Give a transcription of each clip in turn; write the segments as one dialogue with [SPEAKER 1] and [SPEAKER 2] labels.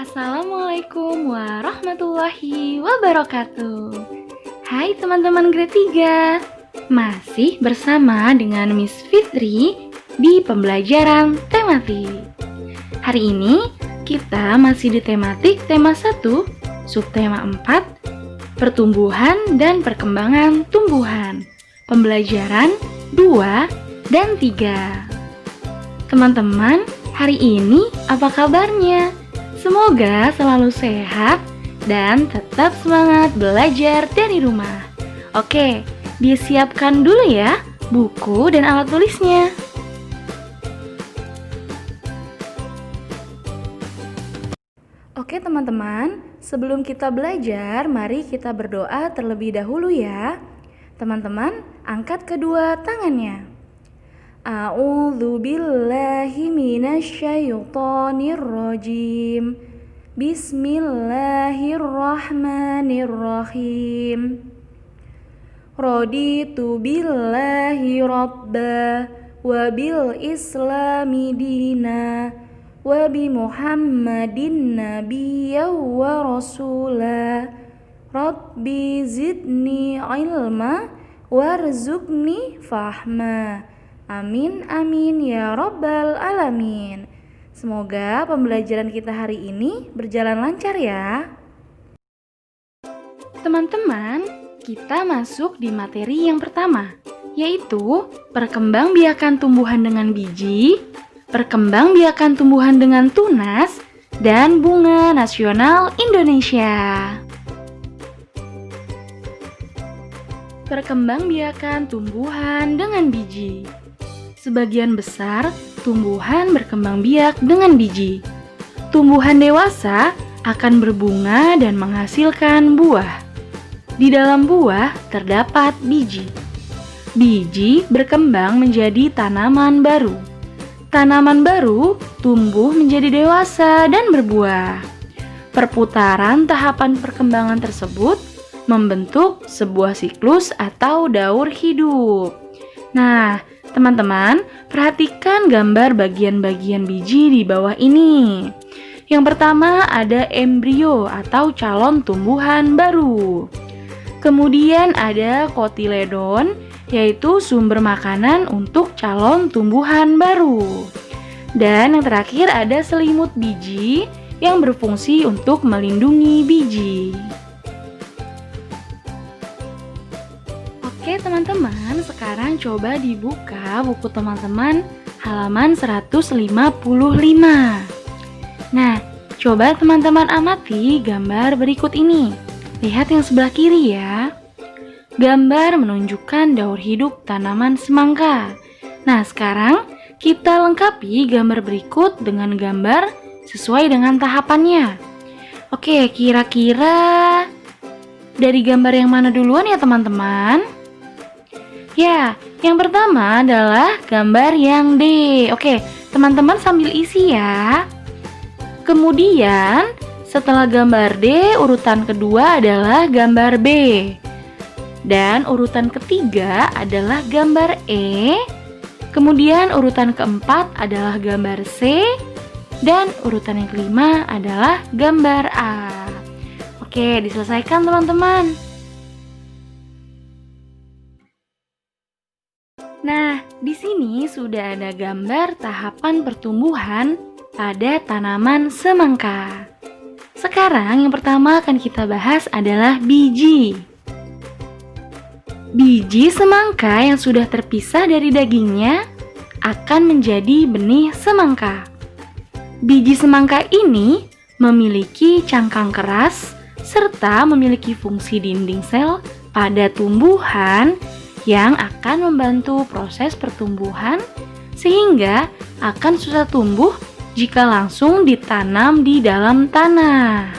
[SPEAKER 1] Assalamualaikum warahmatullahi wabarakatuh. Hai teman-teman grade 3. Masih bersama dengan Miss Fitri di pembelajaran tematik. Hari ini kita masih di tematik tema 1, subtema 4, pertumbuhan dan perkembangan tumbuhan. Pembelajaran 2 dan 3. Teman-teman, hari ini apa kabarnya? Semoga selalu sehat dan tetap semangat belajar dari rumah. Oke, disiapkan dulu ya buku dan alat tulisnya. Oke teman-teman, sebelum kita belajar, mari kita berdoa terlebih dahulu ya. Teman-teman, angkat kedua tangannya. A'udzu billahi minasyaitonir rajim. Bismillahirrahmanirrahim. Raditu billahi rabba wa bil islami dina wa bi Muhammadin nabiyya wa rasula. Rabbi zidni ilma warzuqni fahma. Amin amin ya rabbal alamin. Semoga pembelajaran kita hari ini berjalan lancar ya. Teman-teman, kita masuk di materi yang pertama, yaitu perkembangbiakan tumbuhan dengan biji, perkembangbiakan tumbuhan dengan tunas, dan bunga nasional Indonesia. Perkembangbiakan tumbuhan dengan biji. Sebagian besar tumbuhan berkembang biak dengan biji. Tumbuhan dewasa akan berbunga dan menghasilkan buah. Di dalam buah terdapat biji. Biji berkembang menjadi tanaman baru. Tanaman baru tumbuh menjadi dewasa dan berbuah. Perputaran tahapan perkembangan tersebut membentuk sebuah siklus atau daur hidup. Nah, teman-teman, perhatikan gambar bagian-bagian biji di bawah ini. Yang pertama ada embrio atau calon tumbuhan baru. Kemudian ada kotiledon, yaitu sumber makanan untuk calon tumbuhan baru. Dan yang terakhir ada selimut biji yang berfungsi untuk melindungi biji. Oke teman-teman, sekarang coba dibuka buku teman-teman halaman 155. Nah, coba teman-teman amati gambar berikut ini. Lihat yang sebelah kiri ya. Gambar menunjukkan daur hidup tanaman semangka. Nah, sekarang kita lengkapi gambar berikut dengan gambar sesuai dengan tahapannya. Oke, kira-kira dari gambar yang mana duluan ya teman-teman? Ya, yang pertama adalah gambar yang D. Oke, teman-teman sambil isi ya. Kemudian, setelah gambar D, urutan kedua adalah gambar B. Dan urutan ketiga adalah gambar E. Kemudian urutan keempat adalah gambar C. Dan urutan yang kelima adalah gambar A. Oke, diselesaikan teman-teman. Nah, di sini sudah ada gambar tahapan pertumbuhan pada tanaman semangka. Sekarang yang pertama akan kita bahas adalah biji. Biji semangka yang sudah terpisah dari dagingnya akan menjadi benih semangka. Biji semangka ini memiliki cangkang keras serta memiliki fungsi dinding sel pada tumbuhan yang akan membantu proses pertumbuhan sehingga akan susah tumbuh jika langsung ditanam di dalam tanah.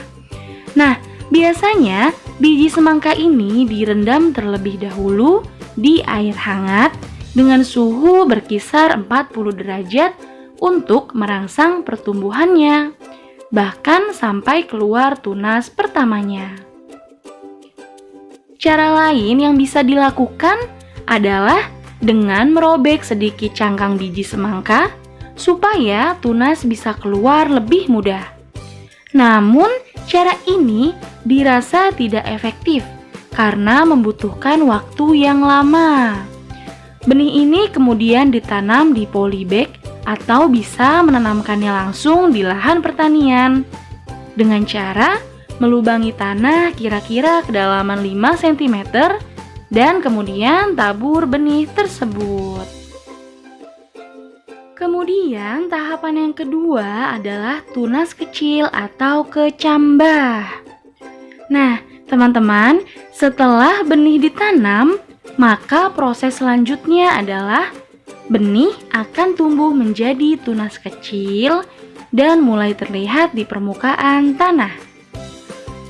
[SPEAKER 1] Nah, biasanya biji semangka ini direndam terlebih dahulu di air hangat dengan suhu berkisar 40 derajat untuk merangsang pertumbuhannya, bahkan sampai keluar tunas pertamanya. Cara lain yang bisa dilakukan adalah dengan merobek sedikit cangkang biji semangka supaya tunas bisa keluar lebih mudah. Namun, cara ini dirasa tidak efektif karena membutuhkan waktu yang lama. Benih ini kemudian ditanam di polybag atau bisa menanamkannya langsung di lahan pertanian dengan cara melubangi tanah kira-kira kedalaman 5 cm dan kemudian tabur benih tersebut. Kemudian tahapan yang kedua adalah tunas kecil atau kecambah. Nah, teman-teman, setelah benih ditanam, maka proses selanjutnya adalah benih akan tumbuh menjadi tunas kecil dan mulai terlihat di permukaan tanah.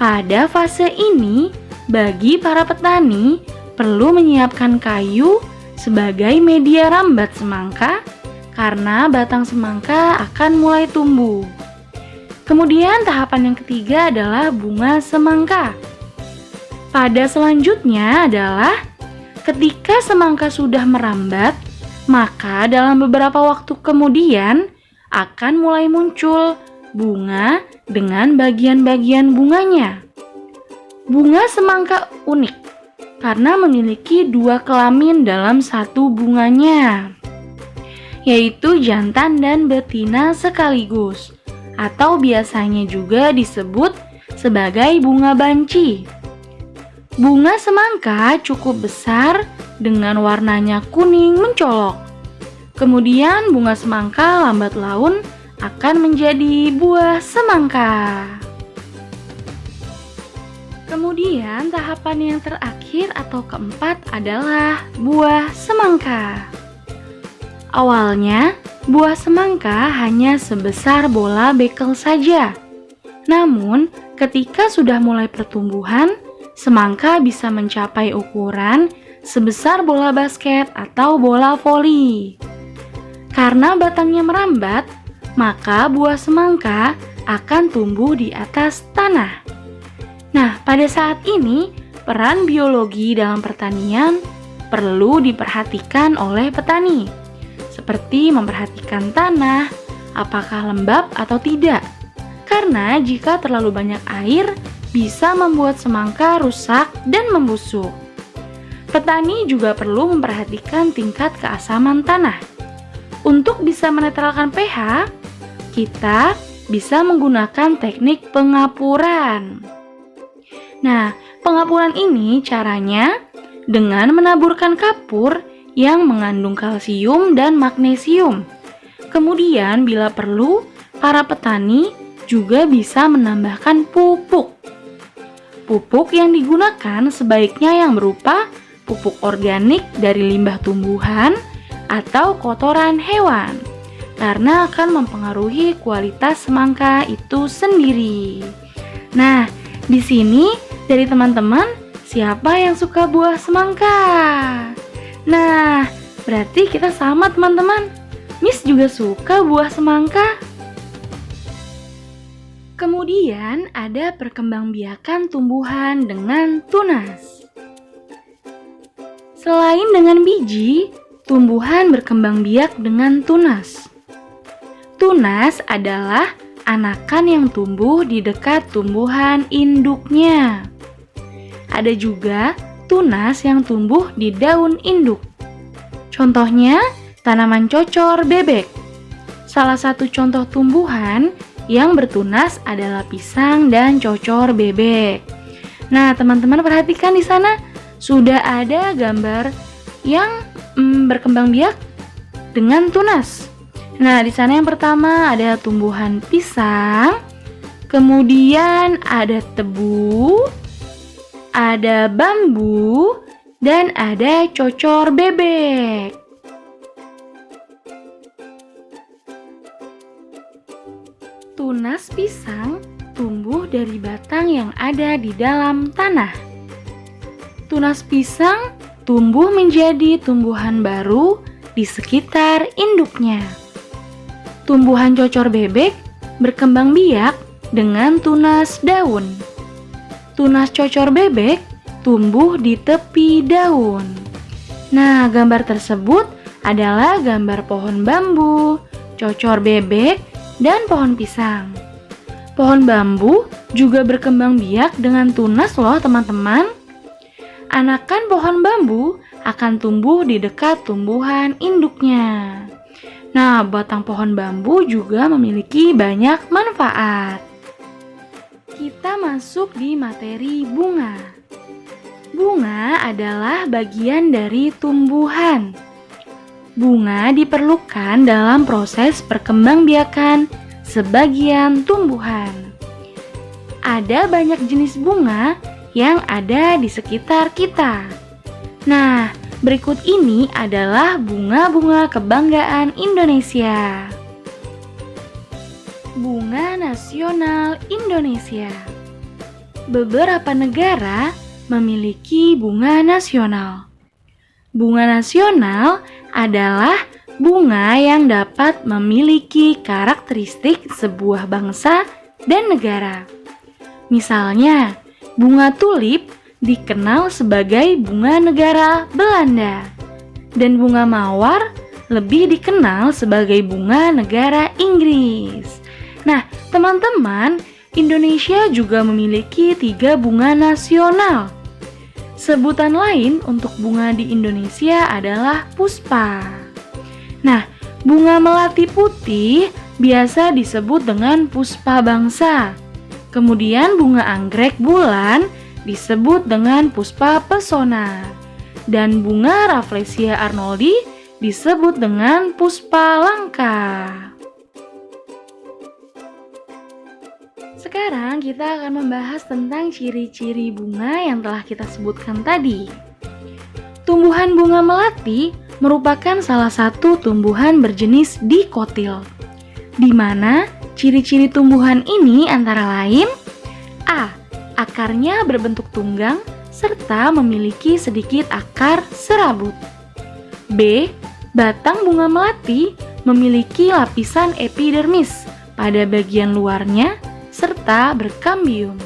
[SPEAKER 1] Pada fase ini, bagi para petani perlu menyiapkan kayu sebagai media rambat semangka karena batang semangka akan mulai tumbuh. Kemudian tahapan yang ketiga adalah bunga semangka. Pada selanjutnya adalah ketika semangka sudah merambat, maka dalam beberapa waktu kemudian akan mulai muncul bunga dengan bagian-bagian bunganya. Bunga semangka unik karena memiliki 2 kelamin dalam satu bunganya, yaitu jantan dan betina sekaligus, atau biasanya juga disebut sebagai bunga banci. Bunga semangka cukup besar dengan warnanya kuning mencolok. Kemudian bunga semangka lambat laun akan menjadi buah semangka. Kemudian tahapan yang terakhir atau keempat adalah buah semangka. Awalnya, buah semangka hanya sebesar bola bekel saja. Namun, ketika sudah mulai pertumbuhan, semangka bisa mencapai ukuran sebesar bola basket atau bola voli. Karena batangnya merambat, maka buah semangka akan tumbuh di atas tanah. Nah, pada saat ini, peran biologi dalam pertanian perlu diperhatikan oleh petani, seperti memperhatikan tanah, apakah lembab atau tidak. Karena jika terlalu banyak air, bisa membuat semangka rusak dan membusuk. Petani juga perlu memperhatikan tingkat keasaman tanah. Untuk bisa menetralkan pH, kita bisa menggunakan teknik pengapuran. Nah, pengapuran ini caranya dengan menaburkan kapur yang mengandung kalsium dan magnesium. Kemudian bila perlu, para petani juga bisa menambahkan pupuk. Pupuk yang digunakan sebaiknya yang berupa pupuk organik dari limbah tumbuhan atau kotoran hewan, karena akan mempengaruhi kualitas semangka itu sendiri. Nah, di sini dari teman-teman, siapa yang suka buah semangka? Nah, berarti kita sama teman-teman. Miss juga suka buah semangka. Kemudian ada perkembangbiakan tumbuhan dengan tunas. Selain dengan biji, tumbuhan berkembang biak dengan tunas. Tunas adalah anakan yang tumbuh di dekat tumbuhan induknya. Ada juga tunas yang tumbuh di daun induk. Contohnya, tanaman cocor bebek. Salah satu contoh tumbuhan yang bertunas adalah pisang dan cocor bebek. Nah, teman-teman perhatikan di sana sudah ada gambar yang berkembang biak dengan tunas. Nah, di sana yang pertama ada tumbuhan pisang, kemudian ada tebu, ada bambu, dan ada cocor bebek. Tunas pisang tumbuh dari batang yang ada di dalam tanah. Tunas pisang tumbuh menjadi tumbuhan baru di sekitar induknya. Tumbuhan cocor bebek berkembang biak dengan tunas daun. Tunas cocor bebek tumbuh di tepi daun. Nah, gambar tersebut adalah gambar pohon bambu, cocor bebek, dan pohon pisang. Pohon bambu juga berkembang biak dengan tunas loh teman-teman. Anakan pohon bambu akan tumbuh di dekat tumbuhan induknya. Nah, batang pohon bambu juga memiliki banyak manfaat. Kita masuk di materi bunga. Bunga adalah bagian dari tumbuhan. Bunga diperlukan dalam proses perkembangbiakan sebagian tumbuhan. Ada banyak jenis bunga yang ada di sekitar kita. Nah, berikut ini adalah bunga-bunga kebanggaan Indonesia. Bunga nasional Indonesia. Beberapa negara memiliki bunga nasional. Bunga nasional adalah bunga yang dapat memiliki karakteristik sebuah bangsa dan negara. Misalnya, bunga tulip dikenal sebagai bunga negara Belanda, dan bunga mawar lebih dikenal sebagai bunga negara Inggris. Nah, teman-teman, Indonesia juga memiliki 3 bunga nasional. Sebutan lain untuk bunga di Indonesia adalah puspa. Nah, bunga melati putih biasa disebut dengan puspa bangsa. Kemudian bunga anggrek bulan disebut dengan puspa pesona. Dan bunga Rafflesia arnoldi disebut dengan puspa langka. Sekarang kita akan membahas tentang ciri-ciri bunga yang telah kita sebutkan tadi. Tumbuhan bunga melati merupakan salah satu tumbuhan berjenis dikotil, di mana ciri-ciri tumbuhan ini antara lain: A. Akarnya berbentuk tunggang serta memiliki sedikit akar serabut. B. Batang bunga melati memiliki lapisan epidermis pada bagian luarnya serta berkambium.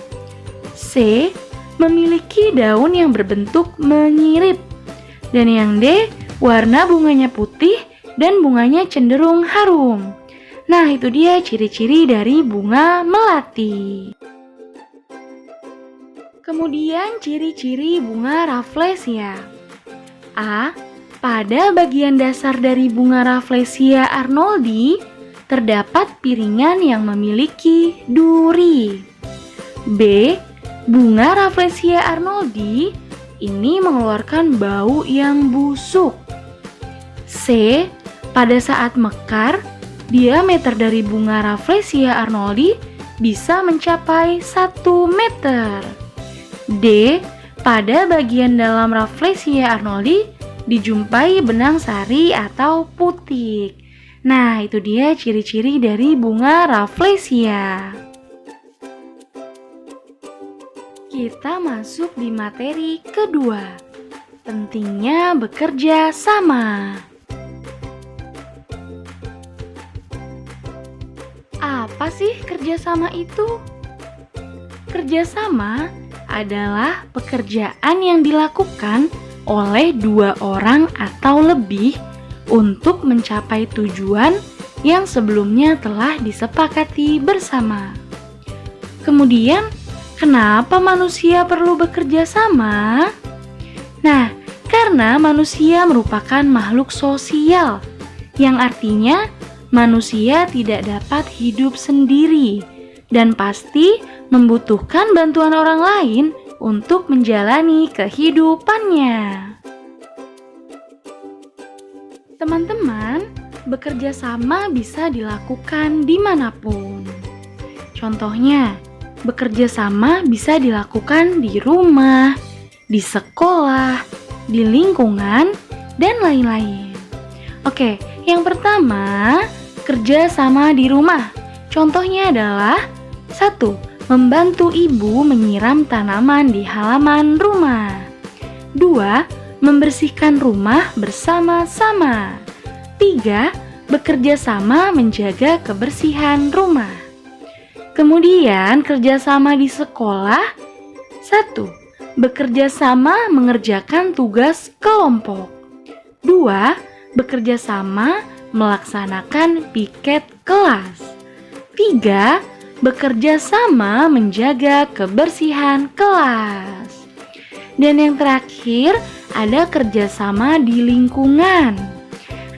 [SPEAKER 1] C. Memiliki daun yang berbentuk menyirip. Dan yang D, warna bunganya putih dan bunganya cenderung harum. Nah, itu dia ciri-ciri dari bunga melati. Kemudian ciri-ciri bunga Rafflesia. A. Pada bagian dasar dari bunga Rafflesia arnoldi terdapat piringan yang memiliki duri. B. Bunga Rafflesia arnoldi ini mengeluarkan bau yang busuk. C. Pada saat mekar, diameter dari bunga Rafflesia arnoldi bisa mencapai 1 meter. D. Pada bagian dalam Rafflesia arnoldi dijumpai benang sari atau putik. Nah, itu dia ciri-ciri dari bunga Rafflesia. Kita masuk di materi kedua. Pentingnya bekerja sama. Apa sih kerjasama itu? Kerjasama adalah pekerjaan yang dilakukan oleh 2 orang atau lebih untuk mencapai tujuan yang sebelumnya telah disepakati bersama. Kemudian, kenapa manusia perlu bekerja sama? Nah, karena manusia merupakan makhluk sosial, yang artinya manusia tidak dapat hidup sendiri dan pasti membutuhkan bantuan orang lain untuk menjalani kehidupannya. Teman-teman, bekerja sama bisa dilakukan dimanapun. Contohnya, bekerja sama bisa dilakukan di rumah, di sekolah, di lingkungan, dan lain-lain. Oke, yang pertama, kerja sama di rumah. Contohnya adalah 1. Membantu ibu menyiram tanaman di halaman rumah. 2. Membersihkan rumah bersama-sama. 3. Bekerja sama menjaga kebersihan rumah. Kemudian kerjasama di sekolah. 1. Bekerja sama mengerjakan tugas kelompok. 2. Bekerja sama melaksanakan piket kelas. 3. bekerja sama menjaga kebersihan kelas. Dan yang terakhir, ada kerjasama di lingkungan.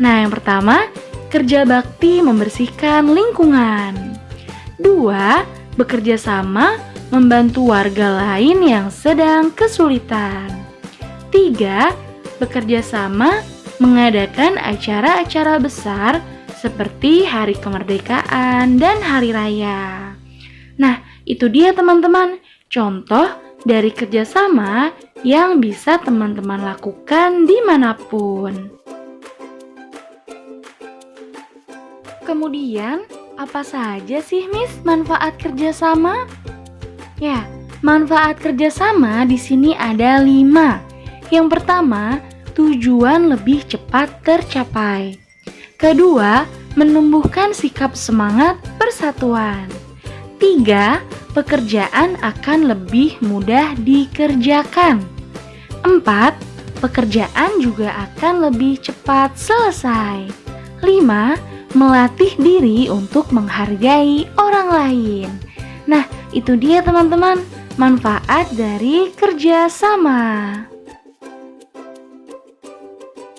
[SPEAKER 1] Nah, yang pertama, kerja bakti membersihkan lingkungan. 2, bekerja sama membantu warga lain yang sedang kesulitan. 3, bekerja sama mengadakan acara-acara besar seperti Hari Kemerdekaan dan Hari Raya. Nah, itu dia teman-teman, contoh dari kerjasama yang bisa teman-teman lakukan dimanapun. Kemudian, apa saja sih Miss manfaat kerjasama? Ya, manfaat kerjasama di sini ada 5. Yang pertama, tujuan lebih cepat tercapai. Kedua, menumbuhkan sikap semangat persatuan. 3, pekerjaan akan lebih mudah dikerjakan. 4, pekerjaan juga akan lebih cepat selesai. 5, melatih diri untuk menghargai orang lain. Nah, itu dia teman-teman, manfaat dari kerjasama.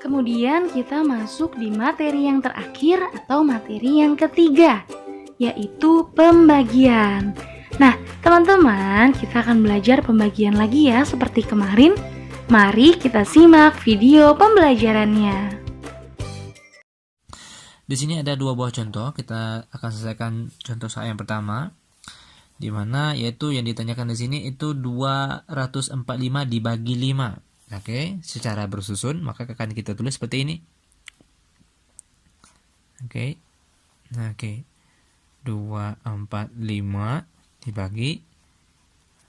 [SPEAKER 1] Kemudian kita masuk di materi yang terakhir atau materi yang ketiga, yaitu pembagian. Nah, teman-teman, kita akan belajar pembagian lagi ya seperti kemarin. Mari kita simak video pembelajarannya.
[SPEAKER 2] Di sini ada 2 buah contoh. Kita akan selesaikan contoh saya yang pertama, di mana yaitu yang ditanyakan di sini itu 245 dibagi 5. Oke, secara bersusun, maka akan kita tulis seperti ini. Oke. 245 dibagi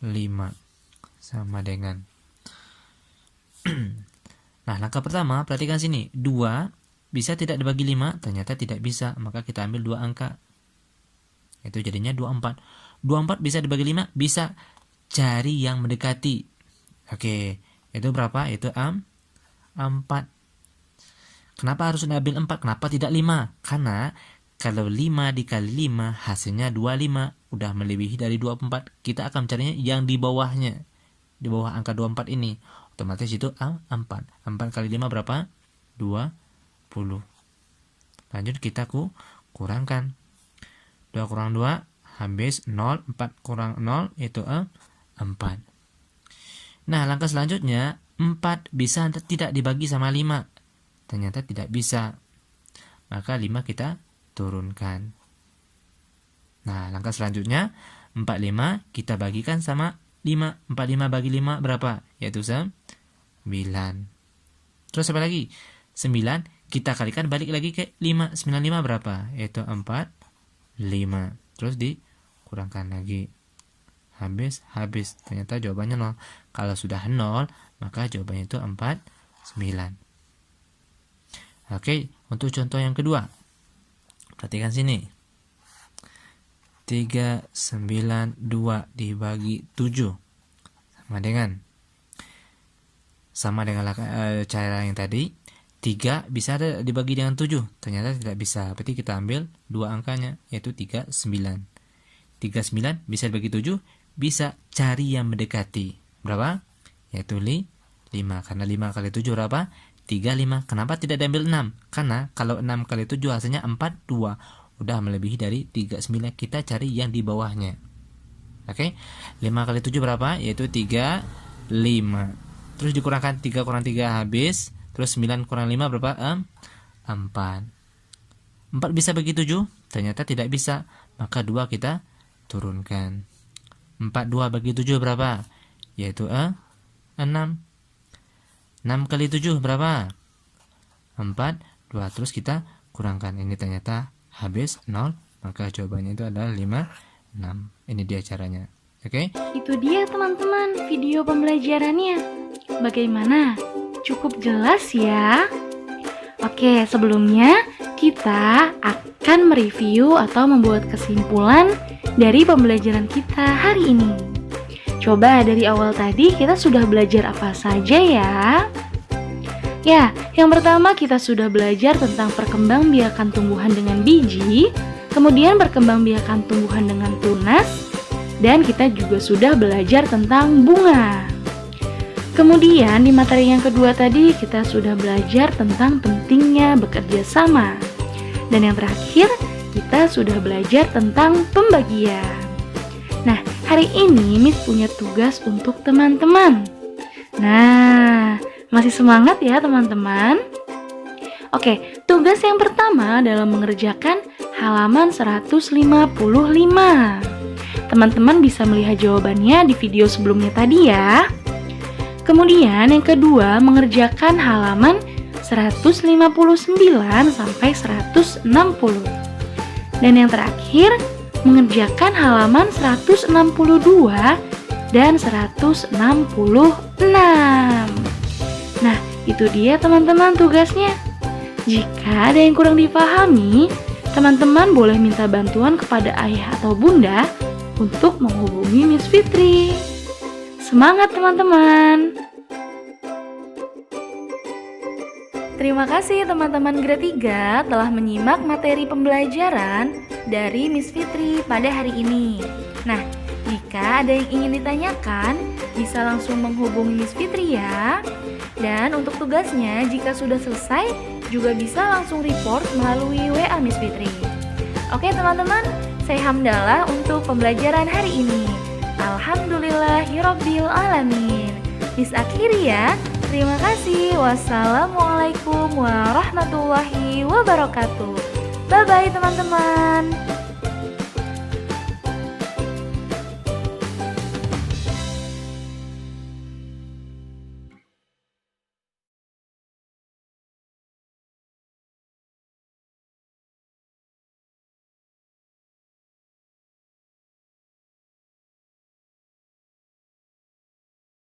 [SPEAKER 2] 5 sama dengan Nah, langkah pertama, perhatikan sini. 2 bisa tidak dibagi 5? Ternyata tidak bisa, maka kita ambil 2 angka. Itu jadinya 24. 24 bisa dibagi 5? Bisa. Cari yang mendekati. Oke, itu berapa? Itu 4. Kenapa harus ambil 4? Kenapa tidak 5? Karena kalau 5 dikali 5 hasilnya 25. Udah melebihi dari 24. Kita akan mencarinya yang di bawahnya. Di bawah angka 24 ini. Otomatis itu 4. 4 kali 5 berapa? 20. Lanjut kita kurangkan. 2 kurang 2 habis 0. 4 kurang 0 itu 4. Nah, langkah selanjutnya, 4 bisa tidak dibagi sama 5. Ternyata tidak bisa. Maka 5 kita turunkan. Nah, langkah selanjutnya, 45 kita bagikan sama 5. 45 bagi 5 berapa? Yaitu 9. Terus apa lagi? 9 kita kalikan balik lagi ke 5. 95 berapa? Yaitu 45. Terus dikurangkan lagi. Habis. Ternyata jawabannya 0. Kalau sudah 0, maka jawabannya itu 49. Oke, untuk contoh yang kedua. Perhatikan sini. 392 dibagi 7 sama dengan cara yang tadi. 3 bisa dibagi dengan 7. Ternyata tidak bisa. Berarti kita ambil 2 angkanya, yaitu 39. 39 bisa dibagi 7. Bisa, cari yang mendekati. Berapa? Yaitu 5. Karena 5 kali 7 berapa? 35. Kenapa tidak diambil 6? Karena kalau 6 kali 7 hasilnya 42. Udah melebihi dari 39. Kita cari yang di bawahnya. Oke? 5 kali 7 berapa? Yaitu 35. Terus dikurangkan 3 kurang 3 habis. Terus 9 kurang 5 berapa? 4. 4 bisa bagi 7? Ternyata tidak bisa. Maka 2 kita turunkan. 42 bagi 7 berapa? Yaitu 6. 6 kali 7 berapa? 42. Terus kita kurangkan. Ini ternyata habis 0. Maka jawabannya itu adalah 56. Ini dia caranya. Oke?
[SPEAKER 1] Itu dia teman-teman video pembelajarannya. Bagaimana? Cukup jelas ya? Oke, sebelumnya kita akan mereview atau membuat kesimpulan dari pembelajaran kita hari ini. Coba dari awal tadi kita sudah belajar apa saja ya? Ya, yang pertama kita sudah belajar tentang perkembangbiakan tumbuhan dengan biji, kemudian berkembangbiakan tumbuhan dengan tunas, dan kita juga sudah belajar tentang bunga. Kemudian di materi yang kedua tadi kita sudah belajar tentang pentingnya bekerja sama. Dan yang terakhir kita sudah belajar tentang pembagian. Nah, hari ini Miss punya tugas untuk teman-teman. Nah, masih semangat ya teman-teman? Oke, tugas yang pertama adalah mengerjakan halaman 155. Teman-teman bisa melihat jawabannya di video sebelumnya tadi ya. Kemudian yang kedua, mengerjakan halaman 159 sampai 160. Dan yang terakhir, mengerjakan halaman 162 dan 166. Nah, itu dia teman-teman tugasnya. Jika ada yang kurang dipahami, teman-teman boleh minta bantuan kepada ayah atau bunda untuk menghubungi Miss Fitri. Semangat teman-teman! Terima kasih teman-teman grade 3 telah menyimak materi pembelajaran dari Miss Fitri pada hari ini. Nah, jika ada yang ingin ditanyakan, bisa langsung menghubungi Miss Fitri ya. Dan untuk tugasnya, jika sudah selesai, juga bisa langsung report melalui WA Miss Fitri. Oke teman-teman, saya Hamdalah untuk pembelajaran hari ini. Alhamdulillahirabbil alamin. Miss akhiri ya. Terima kasih. Wassalamualaikum warahmatullahi wabarakatuh. Bye bye teman-teman.